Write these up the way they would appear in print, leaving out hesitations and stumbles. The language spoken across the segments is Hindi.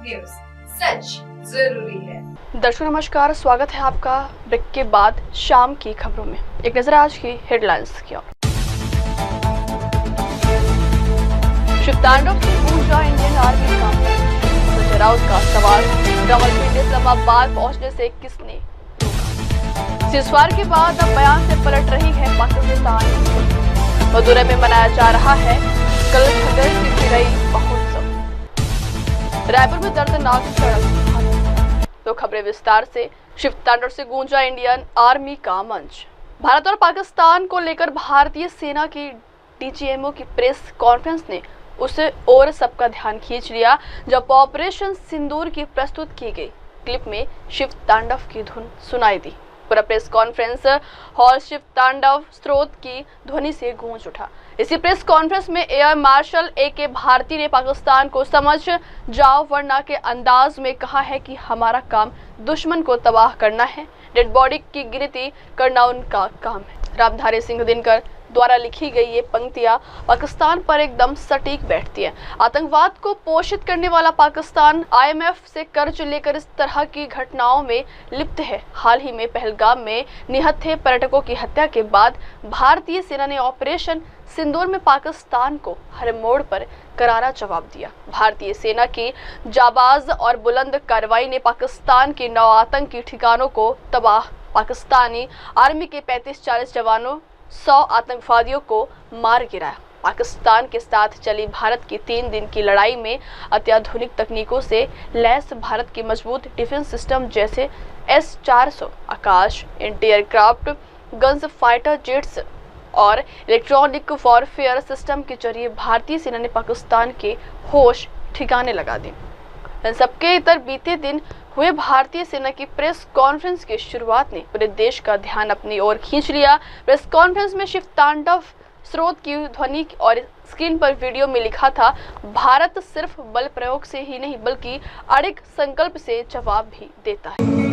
न्यूज, सच जरूरी है। दर्शकों नमस्कार, स्वागत है आपका ब्रेक के बाद शाम की खबरों में। एक नजर आज की हेडलाइंस की ओर। शिवतांडव से गूंजा इंडियन आर्मी का संजय राउत का सवाल, रावलपिंडी इस्लामाबाद पहुंचने से किसने रोका? सीज़फायर के बाद अब बयान से पलट रही है पाकिस्तान। मदुरै में मनाया जा रहा है कल खदर की फिरई महोत्सव। रायपुर में दर्दनाक सड़क हादसा। तो खबरें विस्तार से। शिवतांडव से गूंजा इंडियन आर्मी का मंच। भारत और पाकिस्तान को लेकर भारतीय सेना की डीजीएमओ की प्रेस कॉन्फ्रेंस ने उसे और सबका ध्यान खींच लिया जब ऑपरेशन सिंदूर की प्रस्तुत की गई क्लिप में शिव तांडव की धुन सुनाई दी। पूरा प्रेस कॉन्फ्रेंस हॉल शिव तांडव स्रोत की ध्वनि से गूंज उठा। इसी प्रेस कॉन्फ्रेंस में एयर मार्शल AK भारती ने पाकिस्तान को समझ जाओ वरना के अंदाज में कहा है कि हमारा काम दुश्मन को तबाह करना है, डेड बॉडी की गिनती करना उनका काम है। रामधारी सिंह दिनकर द्वारा लिखी गई ये पंक्तियां पाकिस्तान पर एकदम सटीक बैठती है। आतंकवाद को पोषित करने वाला पाकिस्तान IMF से कर्ज लेकर इस तरह की घटनाओं में लिप्त है। हाल ही में पहलगाम में निहत्थे पर्यटकों की हत्या के बाद भारतीय सेना ने ऑपरेशन सिंदूर में पाकिस्तान को हर मोड़ पर करारा जवाब दिया। भारतीय सेना की जाबाज और बुलंद कार्रवाई ने पाकिस्तान के 9 आतंकी ठिकानों को तबाह। पाकिस्तानी आर्मी के 35-40 जवानों 100 आतंकवादियों को मार गिराया। पाकिस्तान के साथ चली भारत की 3 दिन की लड़ाई में अत्याधुनिक तकनीकों से लैस भारत की मजबूत डिफेंस सिस्टम जैसे S-400 Akash anti aircraft guns, fighter jets और इलेक्ट्रॉनिक वॉरफेयर सिस्टम के जरिए भारतीय सेना ने पाकिस्तान के होश ठिकाने लगा दी। सबके इतर बीते दिन हुए भारतीय सेना की प्रेस कॉन्फ्रेंस की शुरुआत ने पूरे देश का ध्यान अपनी ओर खींच लिया। प्रेस कॉन्फ्रेंस में शिव तांडव स्रोत की ध्वनि और स्क्रीन पर वीडियो में लिखा था, भारत सिर्फ बल प्रयोग से ही नहीं बल्कि अड़िग संकल्प से जवाब भी देता है।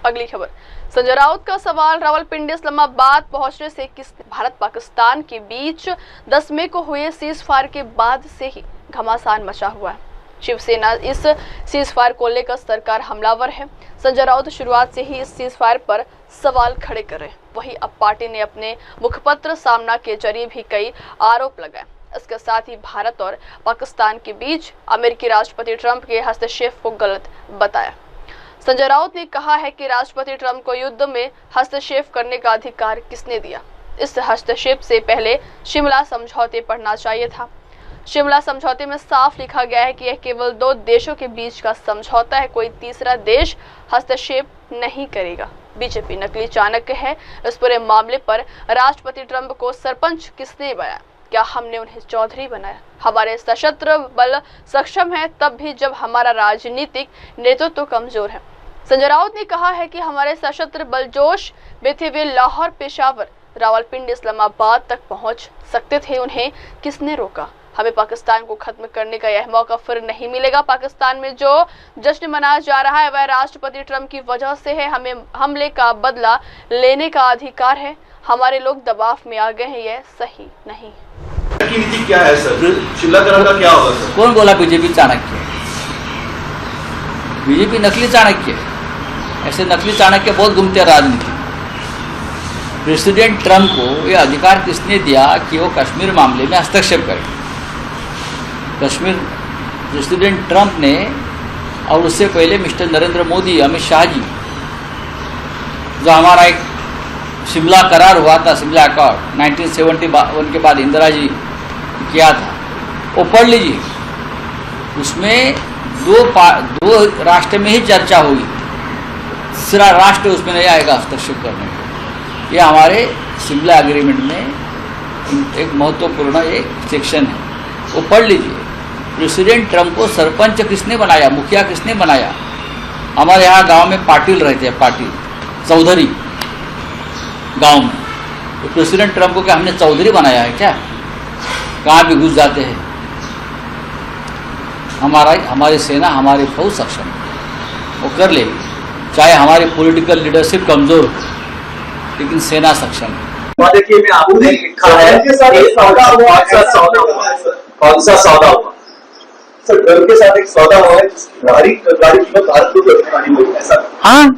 अगली खबर, संजय राउत का सवाल, रावलपिंडी इस्लामाबाद पहुंचने से किसने? भारत पाकिस्तान के बीच 10 मई को हुए सीज़फायर के बाद से ही घमासान मचा हुआ है। शिवसेना इस सीज़फायर को लेकर सरकार हमलावर है। संजय राउत शुरुआत से ही इस सीज़फायर पर सवाल खड़े कर रहे हैं। वहीं अब पार्टी ने अपने मुखपत्र सामना के जरिए भी कई आरोप लगाए। इसके साथ ही भारत और पाकिस्तान के बीच अमेरिकी राष्ट्रपति ट्रंप के हस्तक्षेप को गलत बताया। संजय राउत ने कहा है कि राष्ट्रपति ट्रंप को युद्ध में हस्तक्षेप करने का अधिकार किसने दिया? इस हस्तक्षेप से पहले शिमला समझौते पढ़ना चाहिए था। शिमला समझौते में साफ लिखा गया है कि यह केवल 2 देशों के बीच का समझौता है, कोई तीसरा देश हस्तक्षेप नहीं करेगा। बीजेपी नकली चाणक्य है। इस पूरे मामले पर राष्ट्रपति ट्रंप को सरपंच किसने बनाया? क्या हमने उन्हें चौधरी बनाया? हमारे सशस्त्र बल सक्षम है तब भी जब हमारा राजनीतिक नेतृत्व कमजोर है। संजय राउत ने कहा है कि हमारे सशस्त्र बल जोश में थे, वे लाहौर, पेशावर, रावलपिंडी, इस्लामाबाद तक पहुंच सकते थे। उन्हें किसने रोका? हमें पाकिस्तान को खत्म करने का यह मौका फिर नहीं मिलेगा। पाकिस्तान में जो जश्न मनाया जा रहा है वह राष्ट्रपति ट्रंप की वजह से है। हमें हमले का बदला लेने का अधिकार है। हमारे लोग दबाव में आ गए हैं, यह सही नहीं। नीति क्या है सर? शिमला करार का क्या होगा सर? कौन बोला बीजेपी चाणक्य? बीजेपी नकली चाणक्य? ऐसे नकली चाणक्य बहुत घूमते हैं राजनीति। प्रेसिडेंट ट्रंप को यह अधिकार किसने दिया कि वो कश्मीर मामले में हस्तक्षेप करे? कश्मीर प्रेसिडेंट ट्रंप ने और उससे पहले मिस्टर नरेंद्र मोदी, अमित शाह जी, जो हमारा एक शिमला करार हुआ था, शिमला अकॉर्ड 1971 के बाद इंदिरा जी किया था, वो पढ़ लीजिए। उसमें दो राष्ट्र में ही चर्चा हुई, तीसरा राष्ट्र उसमें नहीं आएगा हस्तक्षेप करने को। ये हमारे शिमला एग्रीमेंट में एक महत्वपूर्ण एक सेक्शन है, वो पढ़ लीजिए। प्रेसिडेंट ट्रंप को सरपंच किसने बनाया, मुखिया किसने बनाया? हमारे यहाँ गांव में पाटिल रहते हैं, पाटिल चौधरी गांव में। तो प्रेसिडेंट ट्रंप को क्या हमने चौधरी बनाया है क्या? कहाँ भी घुस जाते हैं। हमारी सेना, हमारी फौज सक्षम है, वो कर लेगी, चाहे हमारी पॉलिटिकल लीडरशिप कमजोर हो, लेकिन सेना सक्षम है। देखिए मैं आपने लिखा है कि सौदा हुआ, कौन सा सौदा हुआ सर? डर के साथ एक सौदा हुआ है जिसकी भारी कीमत भारत को चुकानी होगी, ऐसा? हाँ,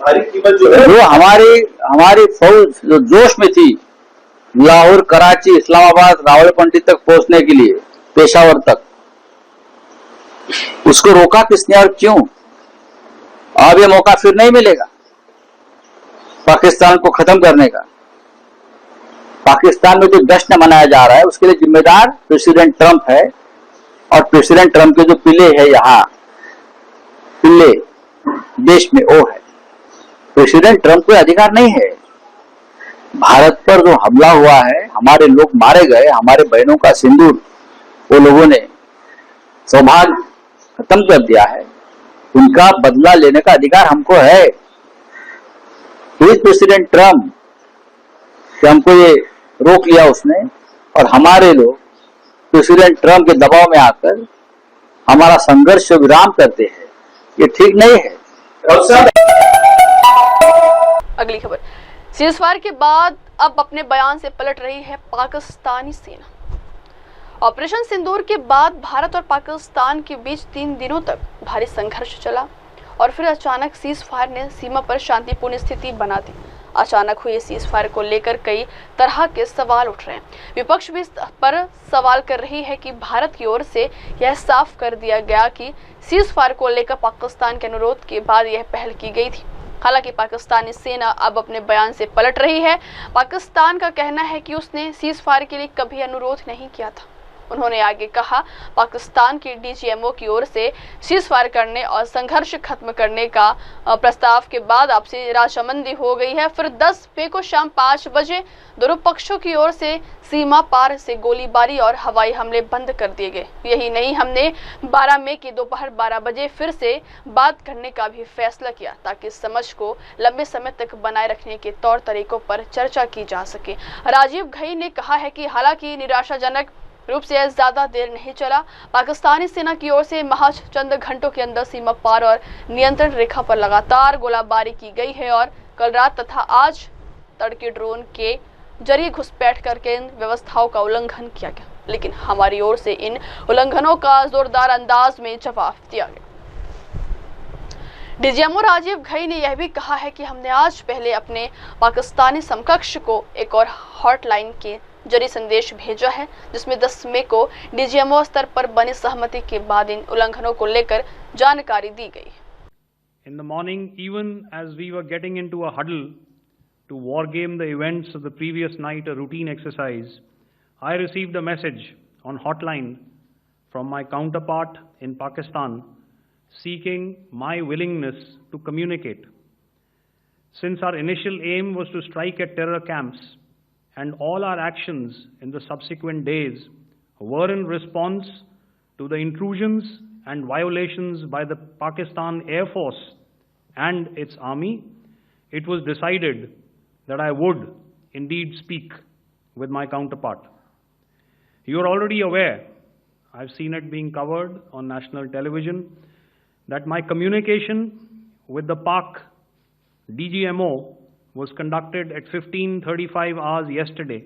भारी कीमत जो है, जो हमारी फौज जो जोश में थी, लाहौर, कराची, इस्लामाबाद, रावलपिंडी तक पहुंचने के लिए, पेशावर तक, उसको रोका किसने और क्यों? अब ये मौका फिर नहीं मिलेगा पाकिस्तान को खत्म करने का। पाकिस्तान में जो जश्न मनाया जा रहा है उसके लिए जिम्मेदार प्रेसिडेंट ट्रंप है, और प्रेसिडेंट ट्रंप के जो पिले है यहाँ पिले देश में, वो है प्रेसिडेंट ट्रंप को अधिकार नहीं है। भारत पर जो हमला हुआ है, हमारे लोग मारे गए, हमारे बहनों का सिंदूर वो लोगों ने सौभाग्य खत्म कर दिया है, उनका बदला लेने का अधिकार हमको है। प्रेसिडेंट ट्रंप कि हमको ये रोक लिया उसने, और हमारे लोग प्रेसिडेंट ट्रंप के दबाव में आकर हमारा संघर्ष विराम करते हैं, ये ठीक नहीं है। अगली खबर, सीज़फायर के बाद अब अपने बयान से पलट रही है पाकिस्तानी सेना। ऑपरेशन सिंदूर के बाद भारत और पाकिस्तान के बीच 3 दिनों तक भारी संघर्ष चला और फिर अचानक सीज़फायर ने सीमा पर शांतिपूर्ण स्थिति बना दी। अचानक हुए सीज़फायर को लेकर कई तरह के सवाल उठ रहे हैं। विपक्ष भी इस पर सवाल कर रही है कि भारत की ओर से यह साफ कर दिया गया कि सीज़फायर को लेकर पाकिस्तान के अनुरोध के बाद यह पहल की गई थी। हालांकि पाकिस्तानी सेना अब अपने बयान से पलट रही है। पाकिस्तान का कहना है कि उसने सीज़फायर के लिए कभी अनुरोध नहीं किया था। उन्होंने आगे कहा, पाकिस्तान की डीजीएमओ की ओर से सीज़फायर करने और संघर्ष खत्म करने का प्रस्ताव के बाद आपसी राजमंदी हो गई है। फिर 10 मई को शाम 5 बजे दोनों पक्षों की ओर से सीमा पार से गोलीबारी और हवाई हमले बंद कर दिए गए। यही नहीं, हमने 12 मई की दोपहर 12 बजे फिर से बात करने का भी फैसला किया ताकि समझ को लंबे समय तक बनाए रखने के तौर तरीकों पर चर्चा की जा सके। राजीव घई ने कहा है कि हालांकि निराशाजनक रूप से ज्यादा देर नहीं चला, पाकिस्तानी सेना की ओर से महज चंद घंटों के अंदर सीमा पार और नियंत्रण रेखा पर लगातार गोलाबारी की गई है और कल रात तथा आज तड़के ड्रोन के जरिए घुसपैठ करके इन व्यवस्थाओं का उल्लंघन किया गया, लेकिन हमारी ओर से इन उल्लंघनों का जोरदार अंदाज में जवाब दिया गया। डीजीएमओ राजीव घई ने यह भी कहा है कि हमने आज पहले अपने पाकिस्तानी समकक्ष को एक और हॉटलाइन के जरिए संदेश भेजा है, जिसमें 10 मई को डीजीएमओ स्तर पर बनी सहमति के बाद इन उल्लंघनों को लेकर जानकारी दी गई। In the morning, even as we were getting into a huddle to war game the events of the previous night, a routine exercise, I received a message on hotline from my counterpart in Pakistan seeking my willingness to communicate. Since our initial aim was to strike at terror camps, and all our actions in the subsequent days were in response to the intrusions and violations by the Pakistan Air Force and its army, it was decided that I would indeed speak with my counterpart. You are already aware, I've seen it being covered on national television, that my communication with the Pak DGMO was conducted at 15:35 hours yesterday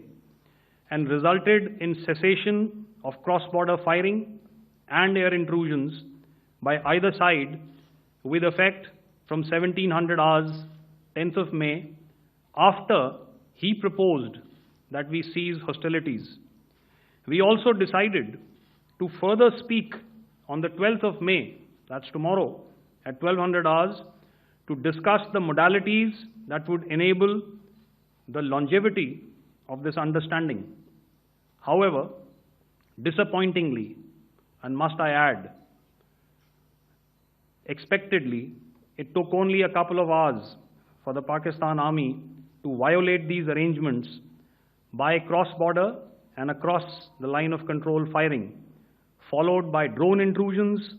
and resulted in cessation of cross-border firing and air intrusions by either side with effect from 1700 hours 10th of May, after he proposed that we cease hostilities. We also decided to further speak on the 12th of May, that's tomorrow, at 1200 hours, to discuss the modalities that would enable the longevity of this understanding. However, disappointingly, and must I add, expectedly, it took only a couple of hours for the Pakistan Army to violate these arrangements by cross-border and across the line of control firing, followed by drone intrusions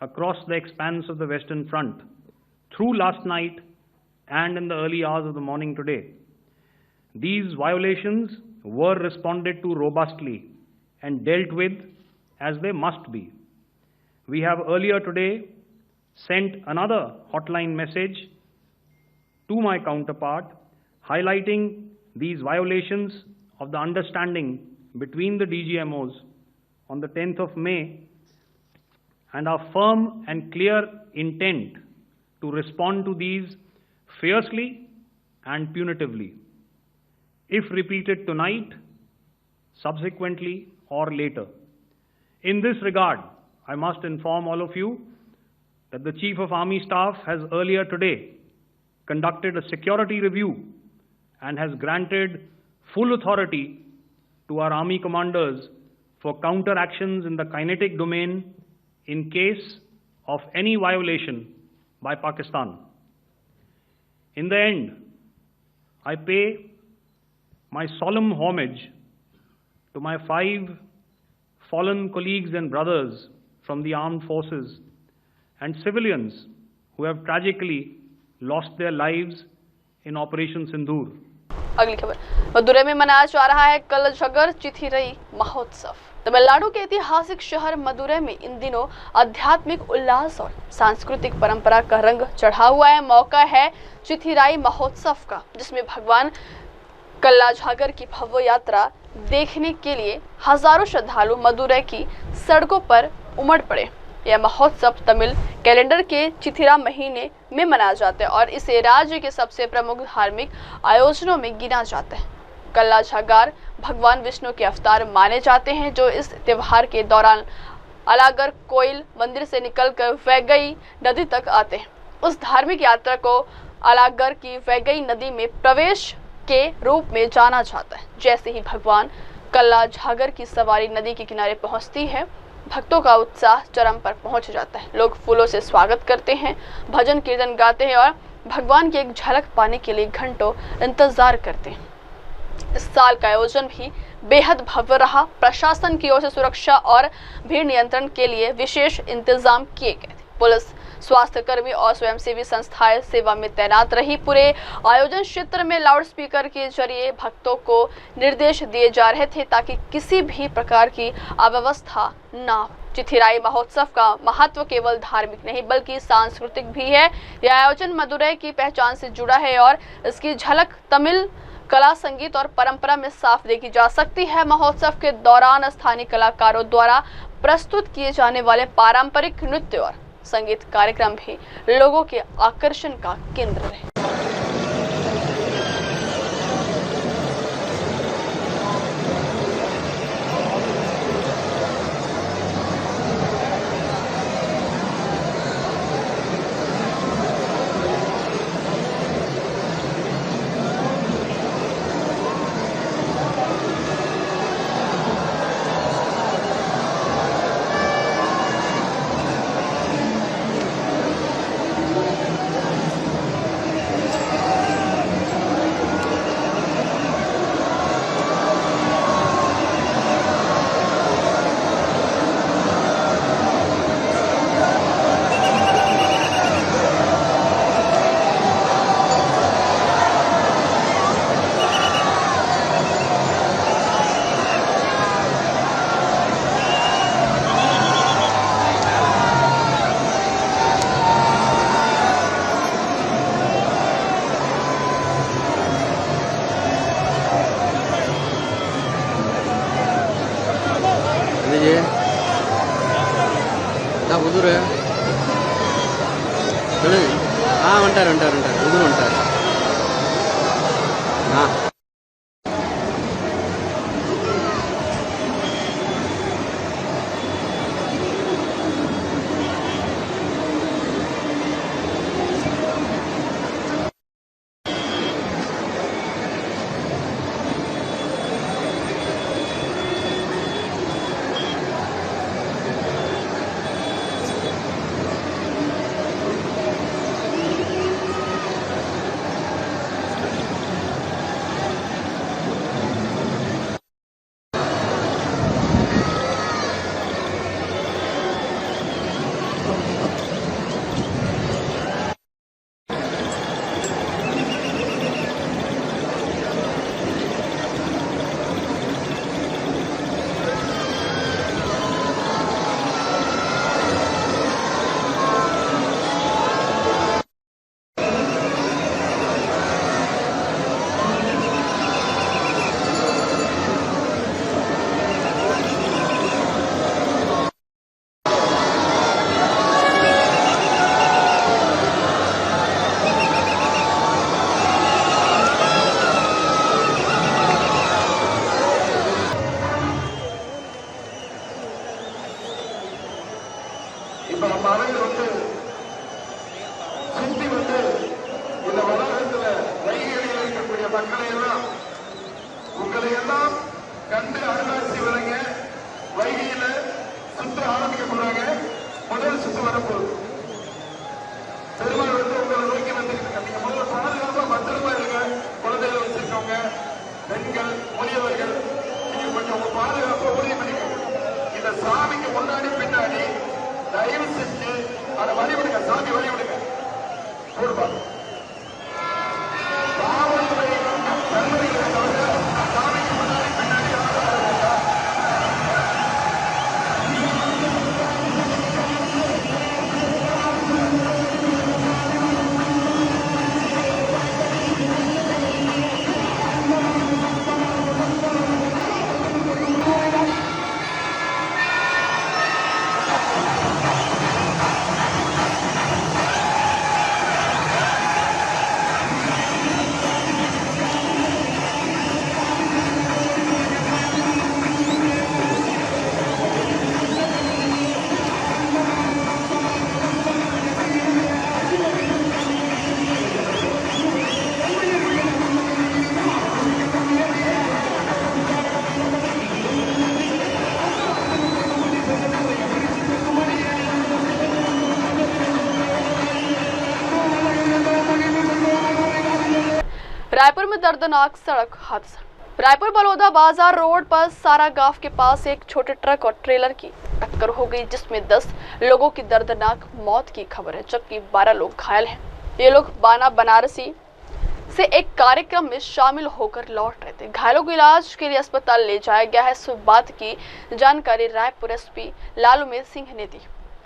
across the expanse of the Western Front through last night and in the early hours of the morning today. These violations were responded to robustly and dealt with as they must be. We have earlier today sent another hotline message to my counterpart highlighting these violations of the understanding between the DGMOs on the 10th of May and our firm and clear intent to respond to these fiercely and punitively, if repeated tonight, subsequently, or later. In this regard, I must inform all of you that the Chief of Army Staff has earlier today conducted a security review and has granted full authority to our Army commanders for counter-actions in the kinetic domain in case of any violation by Pakistan. In the end, I pay my solemn homage to my 5 fallen colleagues and brothers from the armed forces and civilians who have tragically lost their lives in Operation Sindoor. अगली खबर, मदुरै में मनाया जा रहा है कलझगर चिथिरई महोत्सव। तमिलनाडु के ऐतिहासिक शहर मदुरै में इन दिनों आध्यात्मिक उल्लास और सांस्कृतिक परंपरा का रंग चढ़ा हुआ है। मौका है चिथिराई महोत्सव का, जिसमें भगवान कल्लाझागर की भव्य यात्रा देखने के लिए हजारों श्रद्धालु मदुरै की सड़कों पर उमड़ पड़े। यह महोत्सव तमिल कैलेंडर के चिथिरा महीने में मनाया जाता है और इसे राज्य के सबसे प्रमुख धार्मिक आयोजनों में गिना जाता है। कल्लाझागार भगवान विष्णु के अवतार माने जाते हैं, जो इस त्योहार के दौरान अलागर कोइल मंदिर से निकलकर वैगई नदी तक आते हैं। उस धार्मिक यात्रा को अलागर की वैगई नदी में प्रवेश के रूप में जाना जाता है। जैसे ही भगवान कल्लाझागर की सवारी नदी के किनारे पहुंचती है, भक्तों का उत्साह चरम पर पहुंच जाता है। लोग फूलों से स्वागत करते हैं, भजन कीर्तन गाते हैं और भगवान की एक झलक पाने के लिए घंटों इंतजार करते हैं। इस साल का आयोजन भी बेहद भव्य रहा। प्रशासन की ओर से सुरक्षा और भीड़ नियंत्रण के लिए विशेष इंतजाम किए गए थे। पुलिस, स्वास्थ्य कर्मी और स्वयंसेवी संस्थाएं सेवा में तैनात रही। पूरे आयोजन क्षेत्र में लाउडस्पीकर के जरिए भक्तों को निर्देश दिए जा रहे थे ताकि किसी भी प्रकार की अव्यवस्था ना हो। चिथिराई महोत्सव का महत्व केवल धार्मिक नहीं बल्कि सांस्कृतिक भी है। यह आयोजन मदुरै की पहचान से जुड़ा है और इसकी झलक तमिल कला, संगीत और परंपरा में साफ देखी जा सकती है। महोत्सव के दौरान स्थानीय कलाकारों द्वारा प्रस्तुत किए जाने वाले पारंपरिक नृत्य और संगीत कार्यक्रम भी लोगों के आकर्षण का केंद्र रहे। ఉంటారు ముగ్గురు ఉంటారు. இப்ப நம்ம அவையில் சுத்தி இந்த வளாகத்துல வைகையில் இருக்கக்கூடிய மக்களை எல்லாம் உங்களை எல்லாம் கண்டு அருளாட்சி வழங்க வைகையில சுத்த ஆரம்பிக்க போறாங்க. முதல் சுத்து வரப்போகுது. பெருமாள் உங்களை நோக்கி வந்துருக்காங்க. நீங்க முதல்ல பாதுகாப்பா பத்திரமா இருங்க. குழந்தைகள் வச்சிருக்கவங்க, பெண்கள், முதியவர்கள், நீங்க கொஞ்சம் உங்க பாதுகாப்பா உறுதி பண்ணிக்கோங்க. இந்த சாமிக்கு முன்னாடி பின்னாடி தயவு செஞ்சு அதை வழிவிடுங்க. சாமி வழிவிடுங்க. போடுப்பா காவல்துறை நன்மைகளை தவிர சாமிக்கு முன்னாடி பின்னாடி रायपुर में दर्दनाक सड़क हादसा। रायपुर बलौदा बाजार रोड पर सारा गांव के पास एक छोटे ट्रक और ट्रेलर की टक्कर हो गई, जिसमें 10 लोगों की दर्दनाक मौत की खबर है, जबकि 12 लोग घायल हैं। ये लोग बाना बनारसी से एक कार्यक्रम में शामिल होकर लौट रहे थे। घायलों को इलाज के लिए अस्पताल ले जाया गया है। इस बात की जानकारी रायपुर एसपी लालूमेद सिंह ने दी।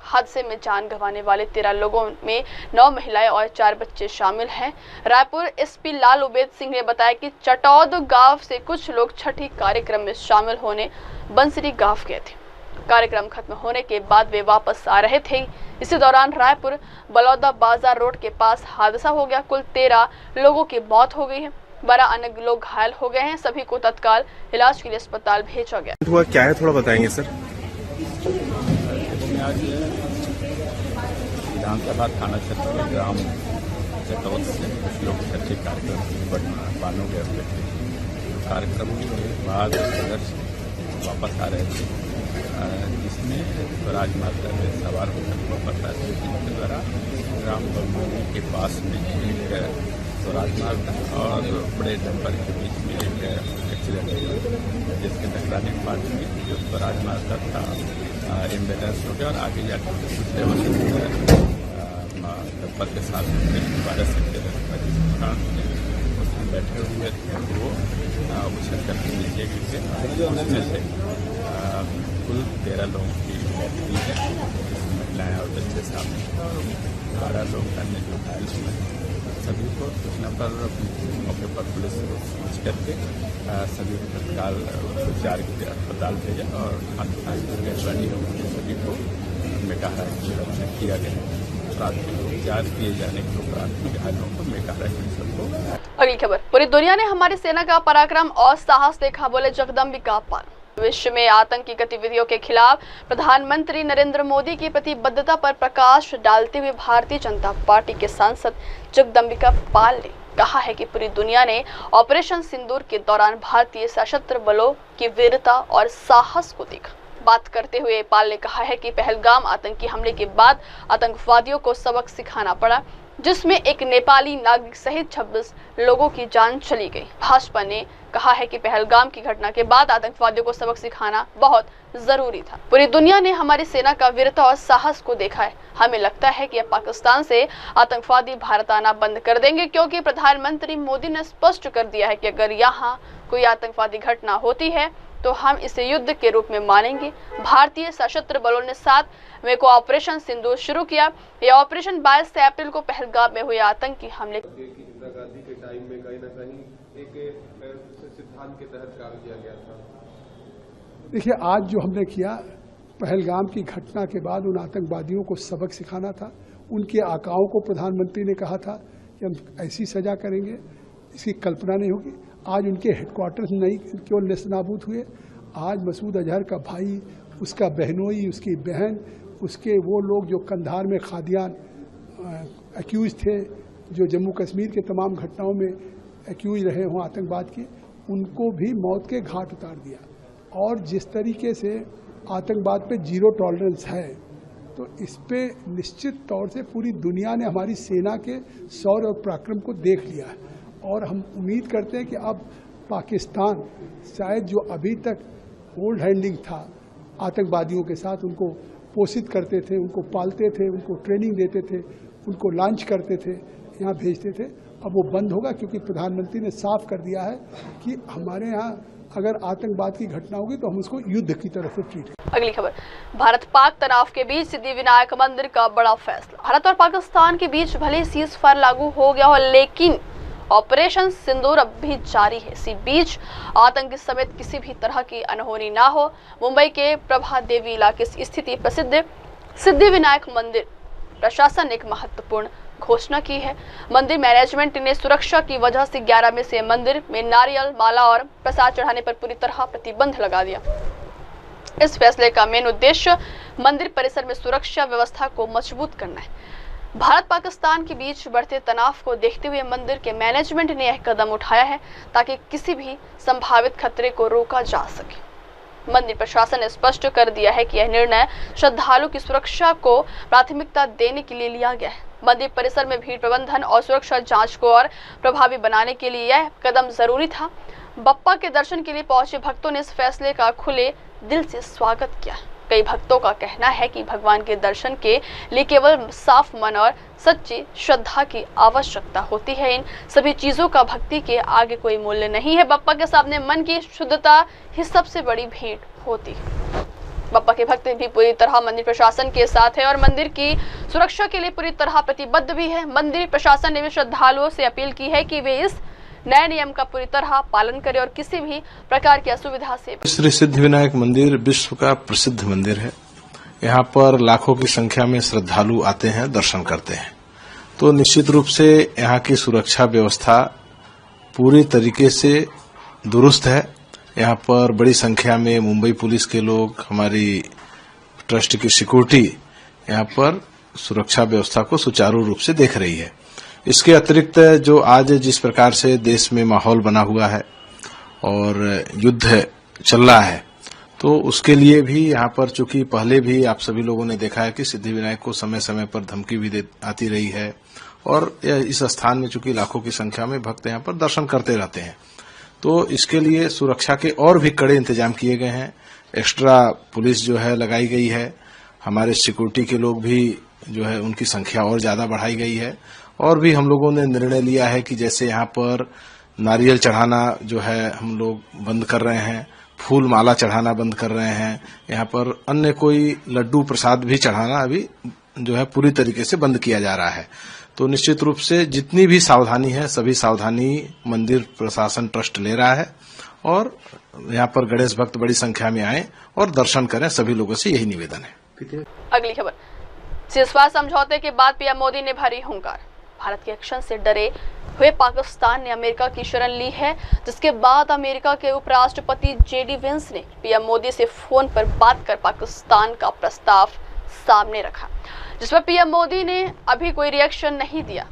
हादसे में जान गंवाने वाले 13 लोगों में 9 महिलाएं और 4 बच्चे शामिल हैं। रायपुर एसपी लालूमेद सिंह ने बताया कि चटौद गांव से कुछ लोग छठी कार्यक्रम में शामिल होने बंसरी गांव गए थे। कार्यक्रम खत्म होने के बाद वे वापस आ रहे थे। इसी दौरान रायपुर बलौदा बाजार रोड के पास हादसा हो गया। कुल 13 लोगों की मौत हो गई है। 12 अन्य लोग घायल हो गए हैं। सभी को तत्काल इलाज के लिए अस्पताल भेजा गया। हुआ क्या है, थोड़ा बताएंगे सर? विधानसभा थाना क्षेत्र के ग्राम चटौद से कुछ लोग छठे कार्यक्रम बानों गए हुए थे। कार्यक्रम के बाद वापस आ रहे थे, जिसमें राजमार्ग में सवार होकर वापस आ रहे थे, जिनके द्वारा ग्राम बलमोनी के पास में एक राजमार्ग और बड़े डंपर के बीच में एक एक्सीडेंट हुआ, जिसके टकराने के बाद में जो राजमार्ग था एम्बुलेंस हो गया और आगे जाकर दूसरे वक्त डंपर के साथ 12 से 13 उसमें बैठे हुए थे। वो उछल करके नीचे गिर गए। उसमें से कुल 13 लोगों की मौत हुई है, महिलाएं और बच्चे शामिल और 12 लोग अन्य जो घायल हुए हैं। सभी को सूचना पर मौके पर पुलिस पहुँच करके सभी को तत्काल उपचार के लिए अस्पताल भेजा और सभी को मेकाहारा के लिए रवाना किया गया। प्राथमिक उपचार किए जाने के उपरांत घायलों को मेकाहारा के सबको। अगली खबर, पूरी दुनिया ने हमारी सेना का पराक्रम और साहस देखा, बोले जगदम्बिका पाल। विश्व में आतंकी गतिविधियों के खिलाफ प्रधानमंत्री नरेंद्र मोदी की प्रतिबद्धता पर प्रकाश डालते हुए भारतीय जनता पार्टी के सांसद जगदम्बिका पाल ने कहा है कि पूरी दुनिया ने ऑपरेशन सिंदूर के दौरान भारतीय सशस्त्र बलों की वीरता और साहस को देखा। बात करते हुए पाल ने कहा है कि पहलगाम आतंकी हमले के बाद आतंकवादियों को सबक सिखाना पड़ा, जिसमें एक नेपाली नागरिक सहित 26 लोगों की जान चली गई। भाजपा ने कहा है कि पहलगाम की घटना के बाद आतंकवादियों को सबक सिखाना बहुत जरूरी था। पूरी दुनिया ने हमारी सेना का वीरता और साहस को देखा है। हमें लगता है कि अब पाकिस्तान से आतंकवादी भारत आना बंद कर देंगे, क्योंकि प्रधानमंत्री मोदी ने स्पष्ट कर दिया है कि अगर यहाँ कोई आतंकवादी घटना होती है तो हम इसे युद्ध के रूप में मानेंगे। भारतीय सशस्त्र बलों ने 7 मई को ऑपरेशन सिंदूर शुरू किया। यह ऑपरेशन 22 अप्रैल को पहलगाम में हुए आतंकी हमले इंदिरा गांधी के टाइम में कहीं न कहीं एक सिद्धांत के तहत काम किया गया था। देखिए, आज जो हमने किया, पहलगाम की घटना के बाद उन आतंकवादियों को सबक सिखाना था। उनके आकाओं को प्रधानमंत्री ने कहा था कि हम ऐसी सजा करेंगे, इसकी कल्पना नहीं होगी। आज उनके हेडक्वार्टर्स नहीं केवल नेस्तनाबूद हुए, आज मसूद अजहर का भाई, उसका बहनोई, उसकी बहन, उसके वो लोग जो कंधार में कादियान एक्यूज थे, जो जम्मू कश्मीर के तमाम घटनाओं में एक्यूज रहे हों आतंकवाद के, उनको भी मौत के घाट उतार दिया। और जिस तरीके से आतंकवाद पे जीरो टॉलरेंस है, तो इस पे निश्चित तौर से पूरी दुनिया ने हमारी सेना के शौर्य और पराक्रम को देख लिया है। और हम उम्मीद करते हैं कि अब पाकिस्तान शायद जो अभी तक होल्ड हैंडिंग था आतंकवादियों के साथ, उनको पोषित करते थे, उनको पालते थे, उनको ट्रेनिंग देते थे, उनको लॉन्च करते थे, यहाँ भेजते थे, अब वो बंद होगा। क्योंकि प्रधानमंत्री ने साफ कर दिया है कि हमारे यहाँ अगर आतंकवाद की घटना होगी तो हम उसको युद्ध की तरफ से ट्रीट करें। अगली खबर, भारत पाक तनाव के बीच सिद्धिविनायक मंदिर का बड़ा फैसला। भारत और पाकिस्तान के बीच भले सीज फायर लागू हो गया हो, लेकिन ऑपरेशन सिंदूर अब भी जारी है। इसी बीच आतंक समेत किसी भी तरह की अनहोनी ना हो, मुंबई के प्रभा देवी इलाके से स्थित प्रसिद्ध सिद्धिविनायक मंदिर प्रशासन ने एक महत्वपूर्ण घोषणा की है। मंदिर मैनेजमेंट ने सुरक्षा की वजह से 11 में से मंदिर में नारियल, माला और प्रसाद चढ़ाने पर पूरी तरह प्रतिबंध लगा दिया। इस फैसले का मेन उद्देश्य मंदिर परिसर में सुरक्षा व्यवस्था को मजबूत करना है। भारत पाकिस्तान के बीच बढ़ते तनाव को देखते हुए मंदिर के मैनेजमेंट ने यह कदम उठाया है ताकि किसी भी संभावित खतरे को रोका जा सके। मंदिर प्रशासन ने स्पष्ट कर दिया है कि यह निर्णय श्रद्धालु की सुरक्षा को प्राथमिकता देने के लिए लिया गया है। मंदिर परिसर में भीड़ प्रबंधन और सुरक्षा जांच को और प्रभावी बनाने के लिए यह कदम जरूरी था। बप्पा के दर्शन के लिए पहुंचे भक्तों ने इस फैसले का खुले दिल से स्वागत किया। कई भक्तों का कहना है कि भगवान के दर्शन के लिए केवल साफ मन और सच्ची श्रद्धा की आवश्यकता होती है। इन सभी चीजों का भक्ति के आगे कोई मूल्य नहीं है। बप्पा के सामने मन की शुद्धता ही सबसे बड़ी भेंट होती है। बप्पा के भक्त भी पूरी तरह मंदिर प्रशासन के साथ है और मंदिर की सुरक्षा के लिए पूरी तरह प्रतिबद्ध भी है। मंदिर प्रशासन ने भी श्रद्धालुओं से अपील की है कि वे इस नए नियम का पूरी तरह पालन करें और किसी भी प्रकार की असुविधा से। श्री सिद्धिविनायक मंदिर विश्व का प्रसिद्ध मंदिर है। यहाँ पर लाखों की संख्या में श्रद्धालु आते हैं, दर्शन करते हैं। तो निश्चित रूप से यहाँ की सुरक्षा व्यवस्था पूरी तरीके से दुरुस्त है। यहाँ पर बड़ी संख्या में मुंबई पुलिस के लोग, हमारी ट्रस्ट की सिक्योरिटी यहाँ पर सुरक्षा व्यवस्था को सुचारू रूप से देख रही है। इसके अतिरिक्त जो आज जिस प्रकार से देश में माहौल बना हुआ है और युद्ध चल रहा है, तो उसके लिए भी यहाँ पर चूंकि पहले भी आप सभी लोगों ने देखा है कि सिद्धिविनायक को समय समय पर धमकी भी आती रही है और इस स्थान में चूंकि लाखों की संख्या में भक्त यहाँ पर दर्शन करते रहते हैं, तो इसके लिए सुरक्षा के और भी कड़े इंतजाम किए गए हैं। एक्स्ट्रा पुलिस जो है लगाई गई है। हमारे सिक्योरिटी के लोग भी जो है उनकी संख्या और ज्यादा बढ़ाई गई है। और भी हम लोगों ने निर्णय लिया है कि जैसे यहाँ पर नारियल चढ़ाना जो है हम लोग बंद कर रहे हैं, फूल माला चढ़ाना बंद कर रहे हैं, यहाँ पर अन्य कोई लड्डू प्रसाद भी चढ़ाना अभी जो है पूरी तरीके से बंद किया जा रहा है। तो निश्चित रूप से जितनी भी सावधानी है, सभी सावधानी मंदिर प्रशासन ट्रस्ट ले रहा है और यहाँ पर गणेश भक्त बड़ी संख्या में आए और दर्शन करें। सभी लोगों से यही निवेदन है। अगली खबर, सीजफायर समझौते के बाद पीएम मोदी ने भरी हुंकार। भारत के एक्शन से डरे हुए पाकिस्तान ने अमेरिका की शरण ली है, जिसके बाद अमेरिका के उपराष्ट्रपति जेडी वेंस ने पीएम मोदी से फोन पर बात कर पाकिस्तान का प्रस्ताव सामने रखा, जिस पर पीएम मोदी ने अभी कोई रिएक्शन नहीं दिया।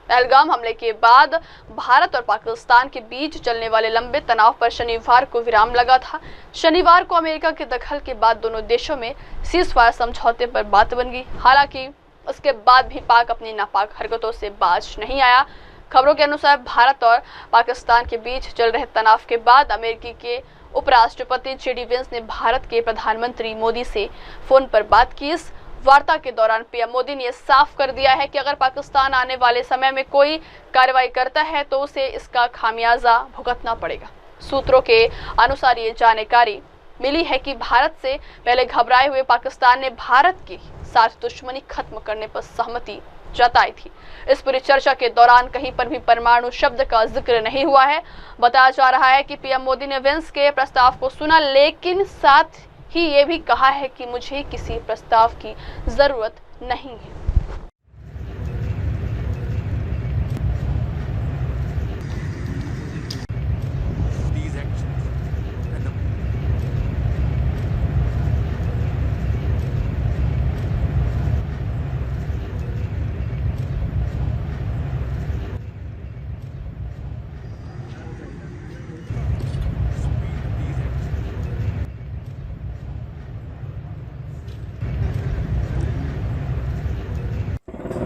पहलगाम हमले के बाद भारत और पाकिस्तान के बीच चलने वाले लंबे तनाव पर शनिवार को विराम लगा था। शनिवार को अमेरिका के दखल के बाद दोनों देशों में सीजफायर समझौते पर बात बन गई। हालांकि उसके बाद भी पाक अपनी नापाक हरकतों से बाज नहीं आया। खबरों के अनुसार भारत और पाकिस्तान के बीच चल रहे तनाव के बाद अमेरिकी के उपराष्ट्रपति जेडी वेंस ने भारत के प्रधानमंत्री मोदी से फोन पर बात की। इस वार्ता के दौरान पीएम मोदी ने साफ कर दिया है कि अगर पाकिस्तान आने वाले समय में कोई कार्रवाई करता है तो उसे इसका खामियाजा भुगतना पड़ेगा। सूत्रों के अनुसार ये जानकारी मिली है कि भारत से पहले घबराए हुए पाकिस्तान ने भारत की साथ दुश्मनी खत्म करने पर सहमति जताई थी। इस पूरी चर्चा के दौरान कहीं पर भी परमाणु शब्द का जिक्र नहीं हुआ है। बताया जा रहा है कि पीएम मोदी ने वेंस के प्रस्ताव को सुना, लेकिन साथ ही ये भी कहा है कि मुझे किसी प्रस्ताव की जरूरत नहीं है।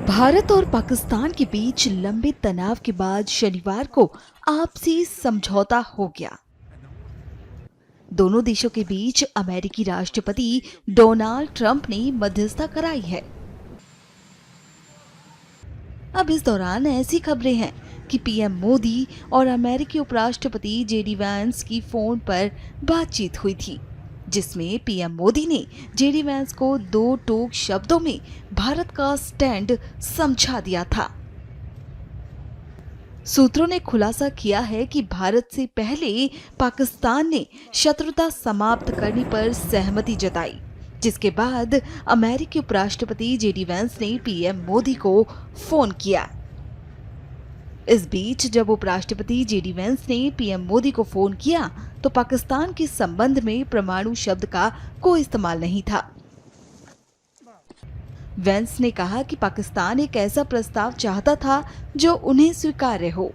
भारत और पाकिस्तान के बीच लंबे तनाव के बाद शनिवार को आपसी समझौता हो गया। दोनों देशों के बीच अमेरिकी राष्ट्रपति डोनाल्ड ट्रंप ने मध्यस्थता कराई है। अब इस दौरान ऐसी खबरें हैं कि पीएम मोदी और अमेरिकी उपराष्ट्रपति जेडी वैंस की फोन पर बातचीत हुई थी, जिसमें पीएम मोदी ने जेडी वैंस को 2 टोक शब्दों में भारत का स्टैंड समझा दिया था। सूत्रों ने खुलासा किया है कि भारत से पहले पाकिस्तान ने शत्रुता समाप्त करने पर सहमति जताई, जिसके बाद अमेरिकी उपराष्ट्रपति जेडी वैंस ने पीएम मोदी को फोन किया। इस बीच जब उपराष्ट्रपति जेडी वैंस ने पीएम मोदी को फोन किया तो पाकिस्तान के संबंध में परमाणु शब्द का कोई इस्तेमाल नहीं था। वैंस ने कहा कि पाकिस्तान एक ऐसा प्रस्ताव चाहता था जो उन्हें स्वीकार्य हो।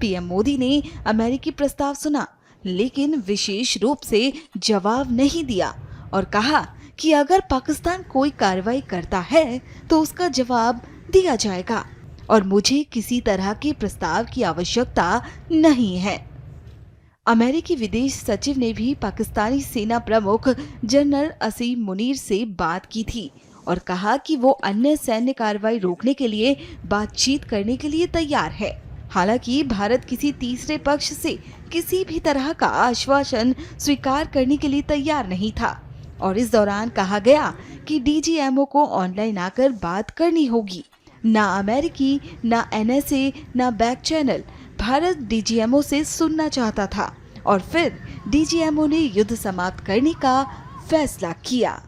पीएम मोदी ने अमेरिकी प्रस्ताव सुना, लेकिन विशेष रूप से जवाब नहीं दिया और कहा कि अगर पाकिस्तान कोई कार्रवाई करता है तो उसका जवाब दिया जाएगा और मुझे किसी तरह के प्रस्ताव की आवश्यकता नहीं है। अमेरिकी विदेश सचिव ने भी पाकिस्तानी सेना प्रमुख जनरल असीम मुनीर से बात की थी और कहा कि वो अन्य सैन्य कार्रवाई रोकने के लिए बातचीत करने के लिए तैयार है। हालांकि भारत किसी तीसरे पक्ष से किसी भी तरह का आश्वासन स्वीकार करने के लिए तैयार नहीं था और इस दौरान कहा गया कि डीजीएमओ को ऑनलाइन आकर बात करनी होगी। ना अमेरिकी, ना एनएसए, ना बैक चैनल भारत डीजीएमओ से सुनना चाहता था और फिर डीजीएमओ ने युद्ध समाप्त करने का फैसला किया।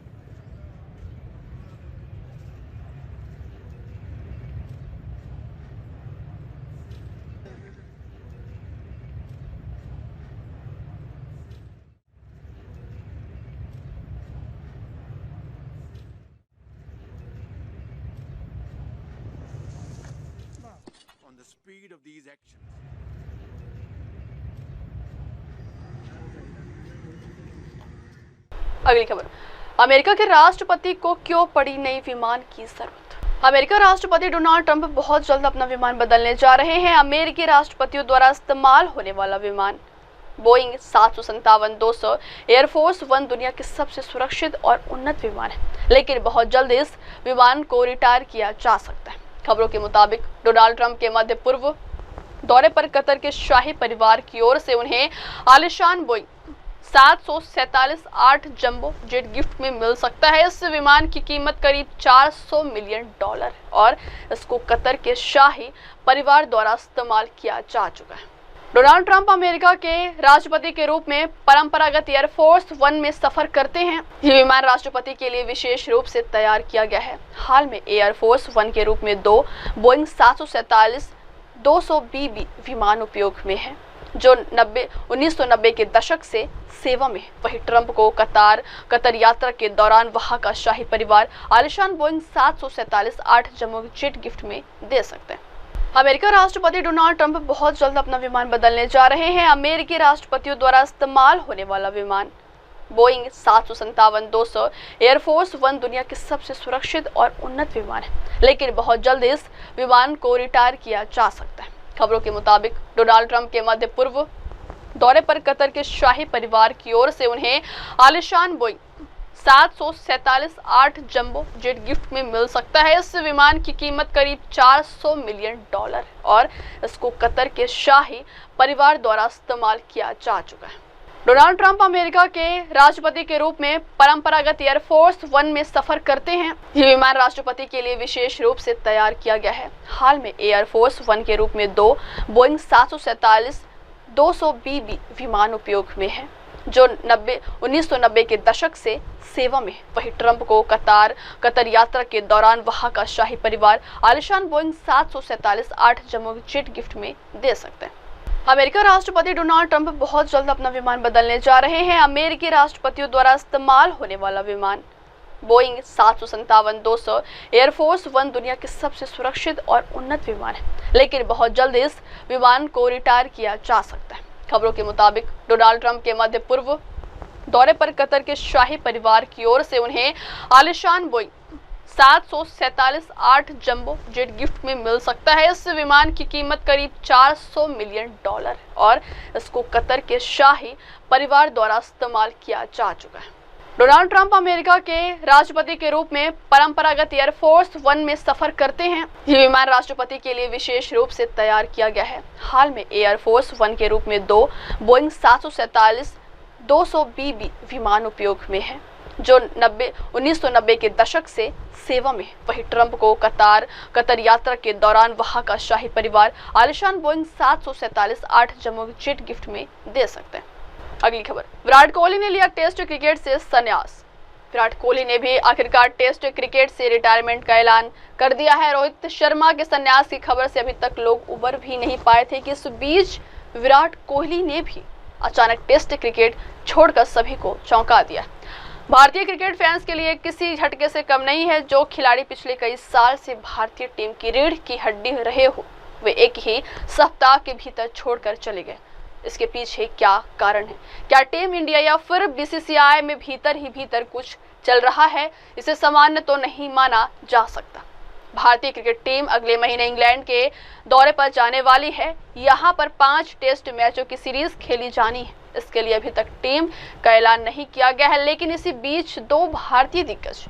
अगली खबर, अमेरिका के राष्ट्रपति को क्यों पड़ी नई विमान की जरूरत। अमेरिका राष्ट्रपति डोनाल्ड ट्रंप बहुत जल्द अपना विमान बदलने जा रहे हैं। अमेरिकी राष्ट्रपतियों द्वारा इस्तेमाल होने वाला विमान बोइंग 757-200 एयरफोर्स 1 दुनिया के सबसे सुरक्षित और उन्नत विमान है, लेकिन बहुत जल्द इस विमान को रिटायर किया जा सकता है। खबरों के मुताबिक डोनाल्ड ट्रंप के मध्य पूर्व दौरे पर कतर के शाही परिवार की ओर से उन्हें आलिशान बोइंग 747-8 जंबो जेट गिफ्ट में मिल सकता है। इस विमान की कीमत करीब $400 मिलियन और इसको कतर के शाही परिवार द्वारा इस्तेमाल किया जा चुका है। डोनाल्ड ट्रंप अमेरिका के राष्ट्रपति के रूप में परंपरागत एयरफोर्स 1 में सफर करते हैं। ये विमान राष्ट्रपति के लिए विशेष रूप से तैयार किया गया है। हाल में एयरफोर्स 1 के रूप में 2 बोइंग 747-200 BB विमान उपयोग में है, जो 1990 के दशक से सेवा में। वही ट्रंप को कतर यात्रा के दौरान वहां का शाही परिवार आलिशान बोइंग 747-8 जंबो जेट गिफ्ट में दे सकते हैं। अमेरिका राष्ट्रपति डोनाल्ड ट्रंप बहुत जल्द अपना विमान बदलने जा रहे हैं। अमेरिकी राष्ट्रपतियों द्वारा इस्तेमाल होने वाला विमान बोइंग 757-200 एयरफोर्स 1 दुनिया के सबसे सुरक्षित और उन्नत विमान है, लेकिन बहुत जल्द इस विमान को रिटायर किया जा सकता है। खबरों के मुताबिक डोनाल्ड ट्रंप के मध्य पूर्व दौरे पर कतर के शाही परिवार की ओर से उन्हें आलिशान बोइंग 747-8 जंबो जेट गिफ्ट में मिल सकता है। इस विमान की कीमत करीब $400 मिलियन और इसको कतर के शाही परिवार द्वारा इस्तेमाल किया जा चुका है। डोनाल्ड ट्रंप अमेरिका के राष्ट्रपति के रूप में परंपरागत एयरफोर्स 1 में सफर करते हैं। ये विमान राष्ट्रपति के लिए विशेष रूप से तैयार किया गया है। हाल में एयरफोर्स 1 के रूप में 2 बोइंग 747-200 BB विमान उपयोग में है, जो 1990 के दशक से सेवा में। वही ट्रंप को कतर यात्रा के दौरान वहां का शाही परिवार आलिशान बोइंग 747-8 जंबो जेट गिफ्ट में दे सकते हैं। अमेरिका राष्ट्रपति डोनाल्ड ट्रंप बहुत जल्द अपना विमान बदलने जा रहे हैं। अमेरिकी राष्ट्रपतियों द्वारा इस्तेमाल होने वाला विमान बोइंग 757-200 एयरफोर्स 1 दुनिया के सबसे सुरक्षित और उन्नत विमान है, लेकिन बहुत जल्द इस विमान को रिटायर किया जा सकता है। खबरों के मुताबिक डोनाल्ड ट्रंप के मध्य पूर्व दौरे पर कतर के शाही परिवार की ओर से उन्हें आलिशान बोइंग 747 8 जंबो जेट गिफ्ट में मिल सकता है। इस विमान की कीमत करीब $400 मिलियन है और इसको कतर के शाही परिवार द्वारा इस्तेमाल किया जा चुका है। डोनाल्ड ट्रंप अमेरिका के राष्ट्रपति के रूप में परंपरागत एयरफोर्स 1 में सफर करते हैं। ये विमान राष्ट्रपति के लिए विशेष रूप से तैयार किया गया है। हाल में एयरफोर्स 1 के रूप में 2 बोइंग 747-200 विमान उपयोग में है, जो 1990 के दशक से सेवा में। वही ट्रंप को कतर यात्रा के दौरान वहां का शाही परिवार आलिशान बोइंग 747 8 जंबो जेट गिफ्ट में दे सकते हैं। अगली खबर, विराट कोहली ने लिया टेस्ट क्रिकेट से संन्यास। विराट कोहली ने भी आखिरकार टेस्ट क्रिकेट से रिटायरमेंट का ऐलान कर दिया है। रोहित शर्मा के संन्यास की खबर से अभी तक लोग उबर भी नहीं पाए थे कि इस बीच विराट कोहली ने भी अचानक टेस्ट क्रिकेट छोड़कर सभी को चौंका दिया। भारतीय क्रिकेट फैंस के लिए किसी झटके से कम नहीं है। जो खिलाड़ी पिछले कई साल से भारतीय टीम की रीढ़ की हड्डी रहे हो, वे एक ही सप्ताह के भीतर छोड़कर चले गए। इसके पीछे क्या कारण है? क्या टीम इंडिया या फिर बीसीसीआई में भीतर कुछ चल रहा है? इसे सामान्य तो नहीं माना जा सकता। भारतीय क्रिकेट टीम अगले महीने इंग्लैंड के दौरे पर जाने वाली है। यहाँ पर 5 टेस्ट मैचों की सीरीज खेली जानी है। इसके लिए अभी तक टीम का ऐलान नहीं किया गया है, लेकिन इसी बीच 2 भारतीय दिग्गज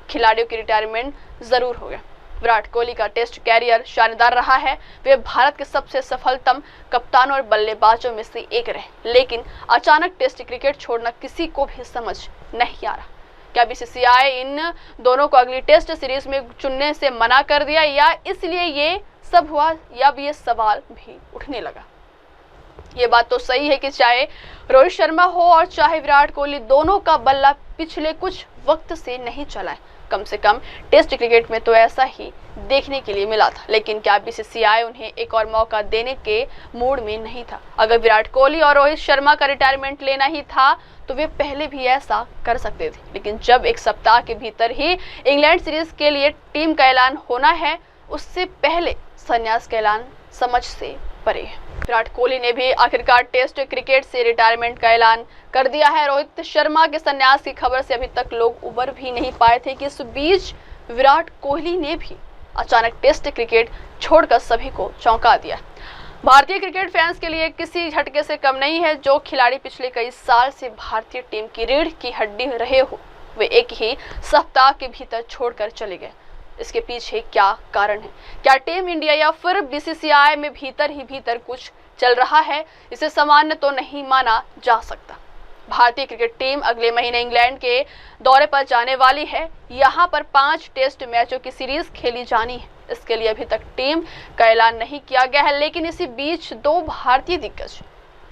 खिलाड़ियों की रिटायरमेंट जरूर हो गया। विराट कोहली का टेस्ट कैरियर शानदार रहा है। वे भारत के सबसे सफलतम कप्तानों और बल्लेबाजों में से एक रहे, लेकिन अचानक टेस्ट क्रिकेट छोड़ना किसी को भी समझ नहीं आ रहा। क्या बीसीसीआई इन दोनों को अगली टेस्ट सीरीज में चुनने से मना कर दिया, या इसलिए ये सब हुआ, या भी ये सवाल भी उठने लगा। ये बात तो सही है कि चाहे रोहित शर्मा हो और चाहे विराट कोहली, दोनों का बल्ला पिछले कुछ वक्त से नहीं चला है। कम से कम टेस्ट क्रिकेट में तो ऐसा ही देखने के लिए मिला था। लेकिन क्या बीसीसीआई उन्हें एक और मौका देने के मूड में नहीं था? अगर विराट कोहली और रोहित शर्मा का रिटायरमेंट लेना ही था तो वे पहले भी ऐसा कर सकते थे। लेकिन जब एक सप्ताह के भीतर ही इंग्लैंड सीरीज के लिए टीम का ऐलान होना है, उससे पहले संन्यास का ऐलान समझ से परे है। विराट कोहली ने भी आखिरकार टेस्ट क्रिकेट से रिटायरमेंट का ऐलान कर दिया है। रोहित शर्मा के संन्यास की खबर से अभी तक लोग उबर भी नहीं पाए थे कि इस बीच विराट कोहली ने भी अचानक टेस्ट क्रिकेट छोड़कर सभी को चौंका दिया। भारतीय क्रिकेट फैंस के लिए किसी झटके से कम नहीं है। जो खिलाड़ी पिछले कई साल से भारतीय टीम की रीढ़ की हड्डी रहे हो, वे एक ही सप्ताह के भीतर छोड़कर चले गए। इसके पीछे क्या कारण है? क्या टीम इंडिया या फिर बीसीसीआई में भीतर कुछ चल रहा है? इसे सामान्य तो नहीं माना जा सकता। भारतीय क्रिकेट टीम अगले महीने इंग्लैंड के दौरे पर जाने वाली है। यहाँ पर 5 टेस्ट मैचों की सीरीज खेली जानी है। इसके लिए अभी तक टीम का ऐलान नहीं किया गया है, लेकिन इसी बीच 2 भारतीय दिग्गज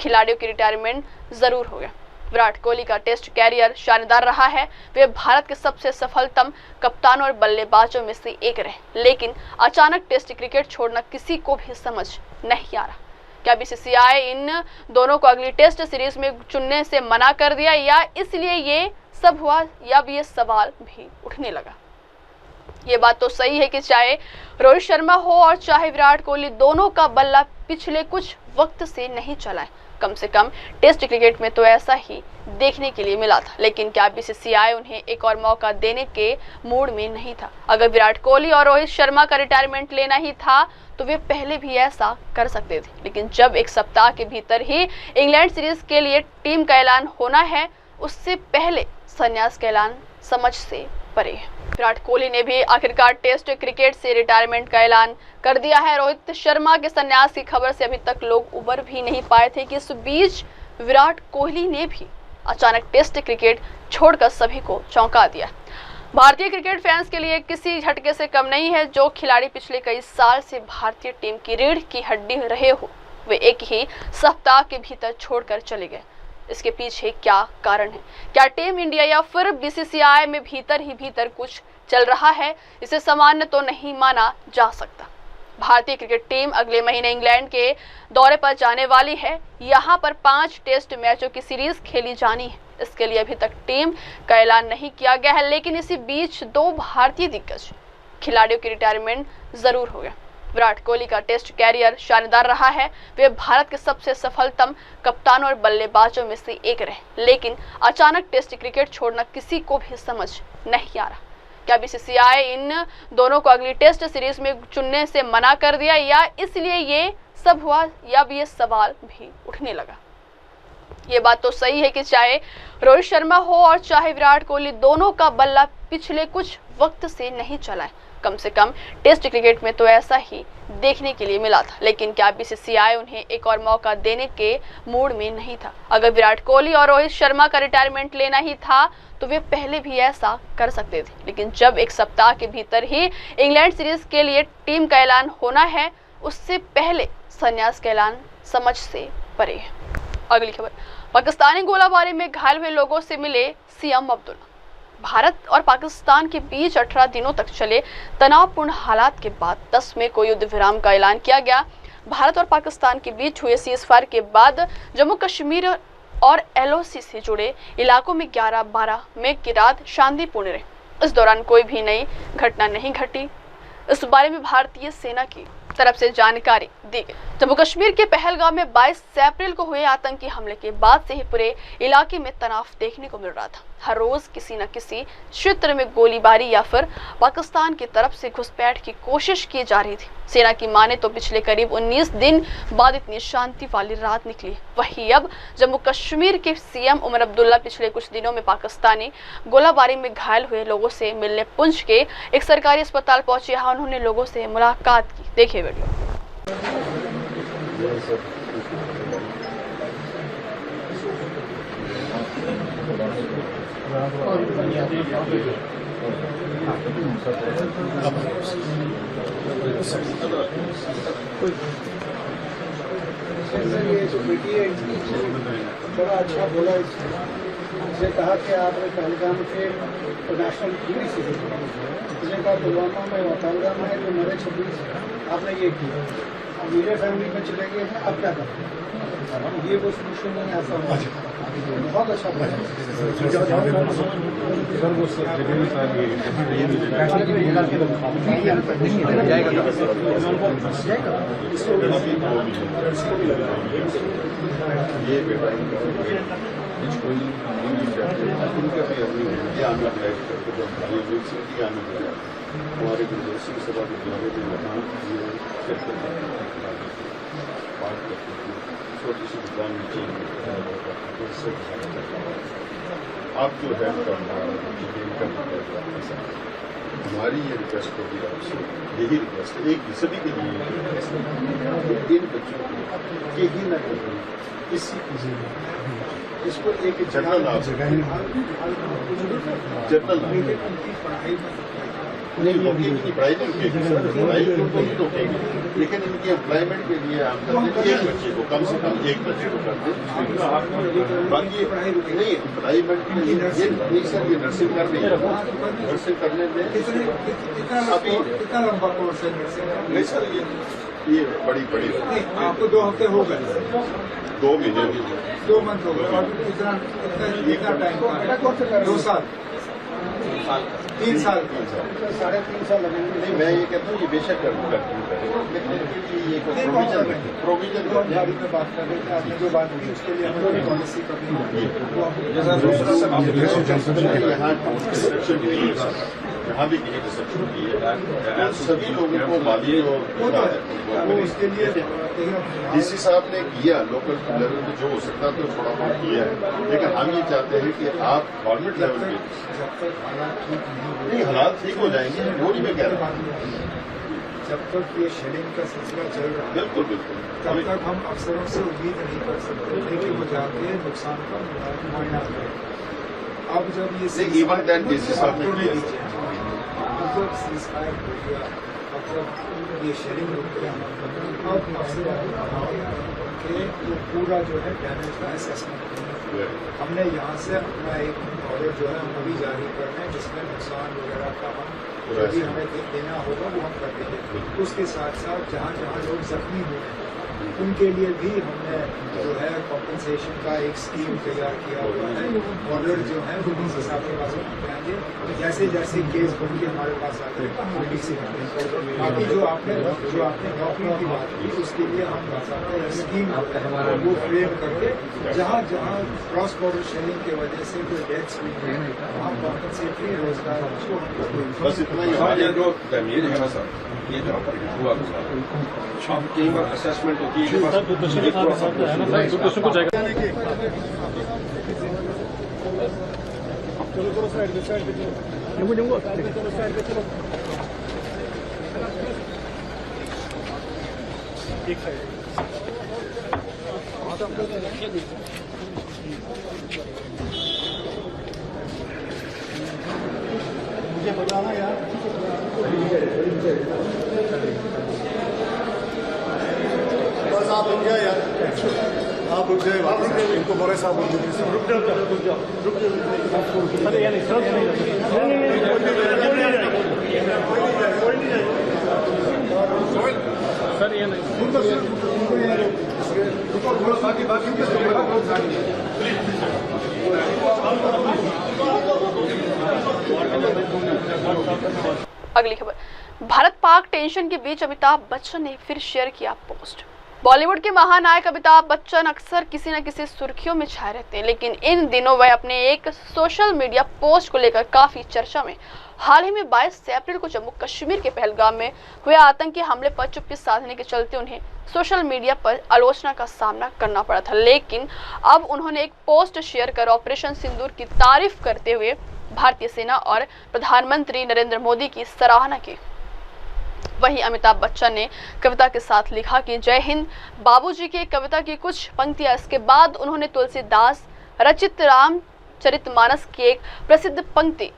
खिलाड़ियों की रिटायरमेंट जरूर हो गया। विराट कोहली का टेस्ट कैरियर शानदार रहा है। वे भारत के सबसे सफलतम कप्तानों और बल्लेबाजों में से एक रहे, लेकिन अचानक टेस्ट क्रिकेट छोड़ना किसी को भी समझ नहीं आ रहा। क्या बीसीसीआई इन दोनों को अगली टेस्ट सीरीज में चुनने से मना कर दिया, या इसलिए ये सब हुआ, या भी ये सवाल भी उठने लगा। ये बात तो सही है कि चाहे रोहित शर्मा हो और चाहे विराट कोहली, दोनों का बल्ला पिछले कुछ वक्त से नहीं चला है। कम से कम टेस्ट क्रिकेट में तो ऐसा ही देखने के लिए मिला था। लेकिन क्या बीसीसीआई उन्हें एक और मौका देने के मूड में नहीं था? अगर विराट कोहली और रोहित शर्मा का रिटायरमेंट लेना ही था तो वे पहले भी ऐसा कर सकते थे। लेकिन जब एक सप्ताह के भीतर ही इंग्लैंड सीरीज के लिए टीम का ऐलान होना है, उससे पहले संन्यास का ऐलान समझ से परे है। विराट कोहली ने भी आखिरकार टेस्ट क्रिकेट से रिटायरमेंट का ऐलान कर दिया है। रोहित शर्मा के संन्यास की खबर से अभी तक लोग उबर भी नहीं पाए थे कि इस बीच विराट कोहली ने भी अचानक टेस्ट क्रिकेट छोड़कर सभी को चौंका दिया। भारतीय क्रिकेट फैंस के लिए किसी झटके से कम नहीं है। जो खिलाड़ी पिछले कई साल से भारतीय टीम की रीढ़ की हड्डी रहे हो, वे एक ही सप्ताह के भीतर छोड़कर चले गए। इसके पीछे क्या कारण है? क्या टीम इंडिया या फिर बीसीसीआई में भीतर कुछ चल रहा है? इसे सामान्य तो नहीं माना जा सकता। भारतीय क्रिकेट टीम अगले महीने इंग्लैंड के दौरे पर जाने वाली है। यहाँ पर 5 टेस्ट मैचों की सीरीज खेली जानी है। इसके लिए अभी तक टीम का ऐलान नहीं किया गया है, लेकिन इसी बीच 2 भारतीय दिग्गज खिलाड़ियों की रिटायरमेंट जरूर हो गया। विराट कोहली का टेस्ट कैरियर शानदार रहा है। वे भारत के सबसे सफलतम कप्तानों और बल्लेबाजों में से एक रहे, लेकिन अचानक टेस्ट क्रिकेट छोड़ना किसी को भी समझ नहीं आ रहा। क्या बीसीसीआई इन दोनों को अगली टेस्ट सीरीज में चुनने से मना कर दिया या इसलिए ये सब हुआ, या अब ये सवाल भी उठने लगा। ये बात तो सही है कि चाहे रोहित शर्मा हो और चाहे विराट कोहली, दोनों का बल्ला पिछले कुछ वक्त से नहीं चला है। कम से कम टेस्ट क्रिकेट में तो ऐसा ही देखने के लिए मिला था। लेकिन क्या बीसीसीआई उन्हें एक और मौका देने के मूड में नहीं था? अगर विराट कोहली और रोहित शर्मा का रिटायरमेंट लेना ही था तो वे पहले भी ऐसा कर सकते थे। लेकिन जब एक सप्ताह के भीतर ही इंग्लैंड सीरीज के लिए टीम का ऐलान होना है, उससे पहले संन्यास का ऐलान समझ से परे है। अगली खबर, पाकिस्तानी गोलाबारी में घायल हुए लोगों से मिले सीएम अब्दुल्ला। भारत और पाकिस्तान के बीच 18 दिनों तक चले तनावपूर्ण हालात के बाद 10 मई को युद्ध विराम का ऐलान किया गया। भारत और पाकिस्तान के बीच हुए सीज़फायर के बाद जम्मू कश्मीर और एलओसी से जुड़े इलाकों में 11-12 मई की रात शांतिपूर्ण रही। इस दौरान कोई भी नई घटना नहीं घटी। इस बारे में भारतीय सेना की तरफ से जानकारी दी गई। जम्मू कश्मीर के पहलगाम में 22 अप्रैल को हुए आतंकी हमले के बाद से ही पूरे इलाके में तनाव देखने को मिल रहा था। हर रोज किसी न किसी क्षेत्र में गोलीबारी या फिर पाकिस्तान की तरफ से घुसपैठ की कोशिश की जा रही थी। सेना की माने तो पिछले करीब 19 दिन बाद इतनी शांति वाली रात निकली। वहीं अब जम्मू कश्मीर के सीएम उमर अब्दुल्ला पिछले कुछ दिनों में पाकिस्तानी गोलाबारी में घायल हुए लोगों से मिलने पुंछ के एक सरकारी अस्पताल पहुंचे। यहाँ उन्होंने लोगों से मुलाकात की। देखिए वीडियो। ये जो बेटी है बड़ा अच्छा बोला। इसने कहा कि आपने पहलगाम के नेशनल टीवी से इसने कहा पुलवामा में और पहलगाम में जो मेरे 26 आपने ये किया, अब मेरे फैमिली में चले गए हैं, अब क्या करें? ये वो सोल्यूशन नहीं ऐसा हुआ। बहुत अच्छा हमारे गुजराती सभा के बुलावे में वहाँ छोटी सी दुकान में आप जो है हमारी ये रिक्वेस्ट होगी आपसे, यही रिक्वेस्ट है, एक सभी के लिए इन बच्चों को कहीं न कहीं किसी इसको एक जनरल नहीं पढ़ाई नहीं रोकेगी, लेकिन इनकी एम्प्लॉयमेंट के लिए हम करते हैं एक बच्चे को, कम से कम एक बच्चे को करते हैं। बाकी नहीं एम्प्लॉयमेंट के लिए नहीं सर, ये नर्सिंग कर रही है, नर्सिंग करने में अभी कितना लंबा कोर्स है नर्सिंग? नहीं सर, ये बड़ी आपको 2 हफ्ते हो गए, 2 महीने 2 मंथ हो गए, इतना टाइम 2 साल 3 साल 3.5 साल लगेंगे। नहीं, मैं ये कहता हूँ ये बेशक प्रोविजन में बात कर रहे थे, आपने जो बात की उसके लिए हमें पॉलिसी करनी है। यहाँ भी कहीं रिसेप्शन की है, सभी लोगों को माली उसके लिए डीसी साहब ने किया, लोकल लेवल पे जो हो सकता तो थोड़ा बहुत किया है, लेकिन हम ये चाहते हैं कि आप गवर्नमेंट लेवल पे नहीं, हालात ठीक हो जाएंगे, वो नहीं मैं कह रहा हूँ। जब तक ये शेडिंग का सिलसिला चल रहा है, बिल्कुल तब तक हम अफसरों से उम्मीद नहीं कर सकते कि वो जाके नुकसान का मुआयना करें। अब जब ये इवन दैन डीसी साहब ने किया, सीज़फायर हो गया, अब जब ये शेयरिंग रुक गया, अब अफसरों को कहा कि ये पूरा जो है डैमेज का असेसमेंट हमने यहाँ से अपना एक ऑर्डर जो है हम अभी जारी कर रहे हैं, जिसमें नुकसान वगैरह का हम जो भी हमें देना होगा वो हम कर देंगे। उसके साथ साथ जहाँ जहाँ लोग जख्मी हुए उनके लिए भी हमने जो है कॉम्पनसेशन का एक स्कीम तैयार किया हुआ है। ऑर्डर जो है वो डीसी साहब के पास आएंगे, जैसे जैसे केस बन के हमारे पास आते हैं हम डीसी करेंगे। बाकी जो आपने नौकरी की बात की उसके लिए हम स्कीम वो फ्रेम करके जहाँ जहाँ क्रॉस बॉर्डर शेयरिंग की वजह से कोई डेथ्स हुई है वहाँ कॉम्पनसेटरी रोजगार बस इतना ही जो जमीन है ना सर, ये जो हुआ आप कई बार असेसमेंट होती है चलो साइड एक साइड मुझे बताना यार बस आप रुक जाए यार, आप रुक जाए वापस इनको बोले साहब रुक जाओ अरे यार सर ये नहीं अगली खबर, भारत पाक टेंशन के बीच अमिताभ बच्चन ने फिर शेयर किया पोस्ट। बॉलीवुड के महानायक अमिताभ बच्चन अक्सर किसी न किसी सुर्खियों में छाए रहते हैं, लेकिन इन दिनों वह अपने एक सोशल मीडिया पोस्ट को लेकर काफी चर्चा में। हाल ही में 22 अप्रैल को जम्मू कश्मीर के पहलगाम में हुए आतंकी हमले पर चुप्पी साधने के चलते उन्हें सोशल मीडिया पर आलोचना का सामना करना पड़ा था, लेकिन अब उन्होंने एक पोस्ट शेयर कर ऑपरेशन सिंदूर की तारीफ करते हुए भारतीय सेना और प्रधानमंत्री नरेंद्र मोदी की सराहना की। वहीं अमिताभ बच्चन ने कविता के साथ लिखा कि जय हिंद बाबूजी की कविता की कुछ पंक्तियां, इसके बाद उन्होंने तुलसीदास रचित रामचरितमानस की एक प्रसिद्ध पंक्ति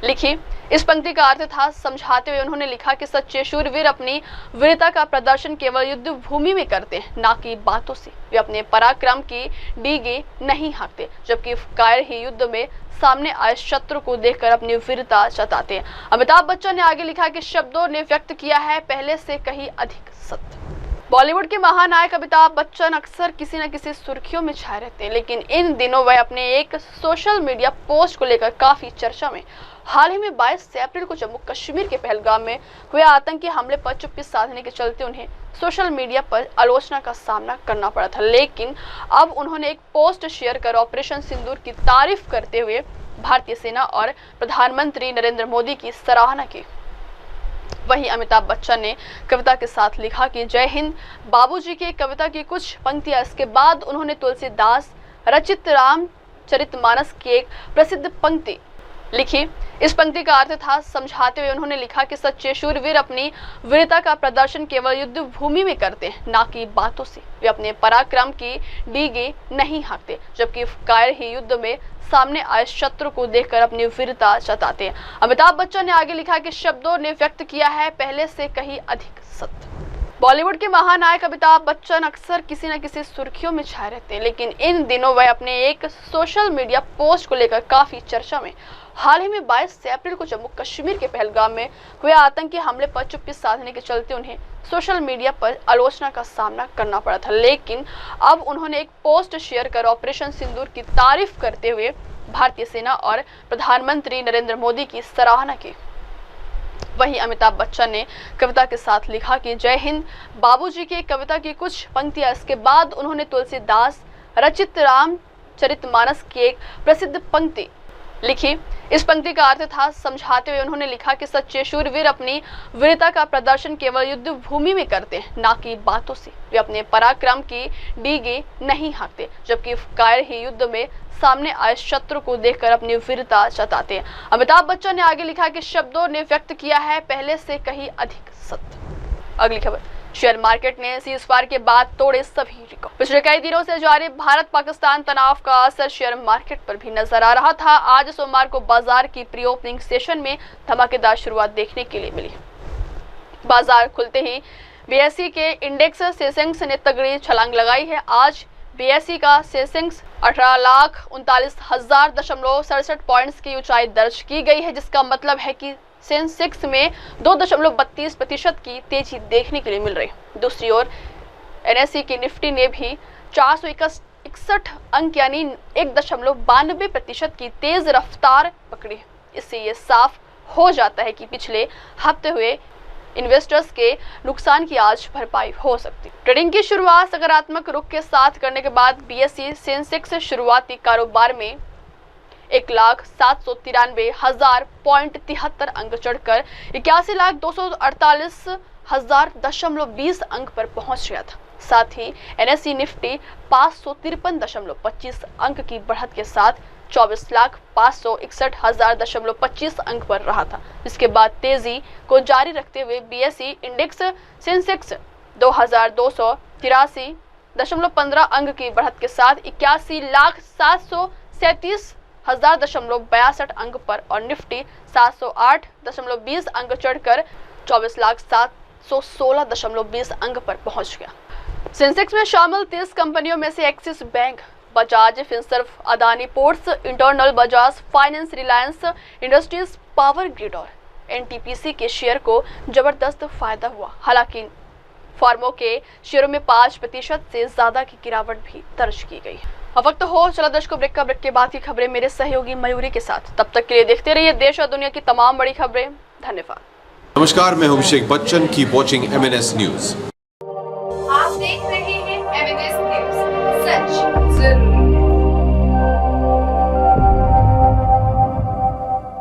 लिखी। इस पंक्ति का अर्थ था समझाते हुए उन्होंने लिखा कि सच्चे शूरवीर अपनी वीरता का प्रदर्शन केवल युद्ध भूमि में करते हैं, ना कि बातों से। वे अपने पराक्रम की डीगे नहीं हाँकते, जबकि कायर ही युद्ध में सामने आए शत्रु को देखकर अपनी वीरता जताते हैं। अमिताभ बच्चन ने आगे लिखा कि शब्दों ने व्यक्त किया है पहले से कहीं अधिक सत्य। बॉलीवुड के महानायक अमिताभ बच्चन अक्सर किसी न किसी सुर्खियों में छाए रहते हैं, लेकिन इन दिनों वह अपने एक सोशल मीडिया पोस्ट को लेकर काफी चर्चा में। हाल ही में 22 अप्रैल को जम्मू कश्मीर के पहलगाम में हुए आतंकी हमले पर चुप्पी साधने के चलते उन्हें सोशल मीडिया पर आलोचना का सामना करना पड़ा था, लेकिन अब उन्होंने एक पोस्ट शेयर कर ऑपरेशन सिंदूर की तारीफ करते हुए भारतीय सेना और प्रधानमंत्री नरेंद्र मोदी की सराहना की। वहीं अमिताभ बच्चन ने कविता के साथ लिखा कि जय हिंद बाबूजी की कविता की कुछ पंक्तियां, इसके बाद उन्होंने तुलसीदास रचित रामचरितमानस की एक प्रसिद्ध पंक्ति लिखी। इस पंक्ति का अर्थ था समझाते हुए उन्होंने लिखा कि सच्चे शूरवीर अपनी वीरता का प्रदर्शन केवल युद्ध भूमि में करते हैं, ना कि बातों से। वे अपने पराक्रम की डीगे नहीं हाँकते, जबकि कायर ही युद्ध में सामने आए शत्रु को देखकर अपनी वीरता जताते हैं। अमिताभ बच्चन ने आगे लिखा कि शब्दों ने व्यक्त किया है पहले से कहीं अधिक सत्य। बॉलीवुड के महानायक अमिताभ बच्चन अक्सर किसी न किसी सुर्खियों में छाए रहते हैं, लेकिन इन दिनों वह अपने एक सोशल मीडिया पोस्ट को लेकर काफी चर्चा में। हाल ही में 22 अप्रैल को जम्मू कश्मीर के पहलगाम में हुए आतंकी हमले पर चुप्पी साधने के चलते उन्हें सोशल मीडिया पर आलोचना का सामना करना पड़ा था, लेकिन अब उन्होंने एक पोस्ट शेयर कर ऑपरेशन सिंदूर की तारीफ करते हुए भारतीय सेना और प्रधानमंत्री नरेंद्र मोदी की सराहना की। वहीं अमिताभ बच्चन ने कविता के साथ लिखा कि जय हिंद बाबूजी की कविता की कुछ पंक्तियां, इसके बाद उन्होंने तुलसीदास रचित रामचरितमानस की एक प्रसिद्ध पंक्ति लिखी। इस पंक्ति का अर्थ था समझाते हुए उन्होंने लिखा कि सच्चे शूरवीर अपनी वीरता का प्रदर्शन केवल युद्ध भूमि में करते हैं, ना कि बातों से। वे अपने पराक्रम की डीगे नहीं हाँकते, जबकि कायर ही युद्ध में सामने आए शत्रु को देखकर अपनी वीरता जताते हैं। अमिताभ बच्चन ने आगे लिखा कि शब्दों ने व्यक्त किया है पहले से कहीं अधिक सत्य। अगली खबर, शेयर मार्केट ने सीज़फायर के बाद तोड़े सभी रिकॉर्ड। पिछले कई दिनों से जारी भारत पाकिस्तान तनाव का असर शेयर मार्केट पर भी नजर आ रहा था। आज सोमवार को बाजार की प्री ओपनिंग सेशन में धमाकेदार शुरुआत देखने के लिए मिली। बाजार खुलते ही बीएसई के इंडेक्स सेंसेक्स ने तगड़ी छलांग लगाई है। आज बीएसई का सेंसेक्स 18,39,000.67 पॉइंट्स की ऊंचाई दर्ज की गई है, जिसका मतलब है कि सेंसेक्स में 2.32% की तेजी देखने के लिए मिल रही। दूसरी ओर एनएसई की निफ्टी ने भी 461 अंक यानी 1.92% की तेज रफ्तार पकड़ी। इससे ये साफ हो जाता है कि पिछले हफ्ते हुए इन्वेस्टर्स के नुकसान की आज भरपाई हो सकती। ट्रेडिंग की शुरुआत सकारात्मक रुख के साथ करने के बाद बीएसई सेंसेक्स शुरुआती कारोबार में 1,793,000.73 अंक चढ़कर 81,248,000.20 अंक पर पहुंच गया था। साथ ही एनएसई निफ्टी 553.25 अंक की बढ़त के साथ 24,561,000.25 अंक पर रहा था। इसके बाद तेजी को जारी रखते हुए बीएसई इंडेक्स सेंसेक्स 2,283.15 अंक की बढ़त के साथ 81,737,000.62 अंक पर और निफ्टी 708.20 अंक चढ़कर 24,716.20 अंक पर पहुंच गया। सेंसेक्स में शामिल 30 कंपनियों में से axis bank, Bajaj Finserv, Adani ports, internal Bajaj finance, Reliance industries, power grid और एनटीपीसी के शेयर को जबरदस्त फायदा हुआ। हालांकि फर्मों के शेयरों में 5% से ज्यादा की गिरावट भी दर्ज की गई। अब वक्त हो चला दर्शकों ब्रेक का। ब्रेक के बाद की खबरें मेरे सहयोगी मयूरी के साथ। तब तक के लिए देखते रहिए देश और दुनिया की तमाम बड़ी खबरें। धन्यवाद। नमस्कार, मैं हूं Abhishek Bachchan. Keep watching MNS news.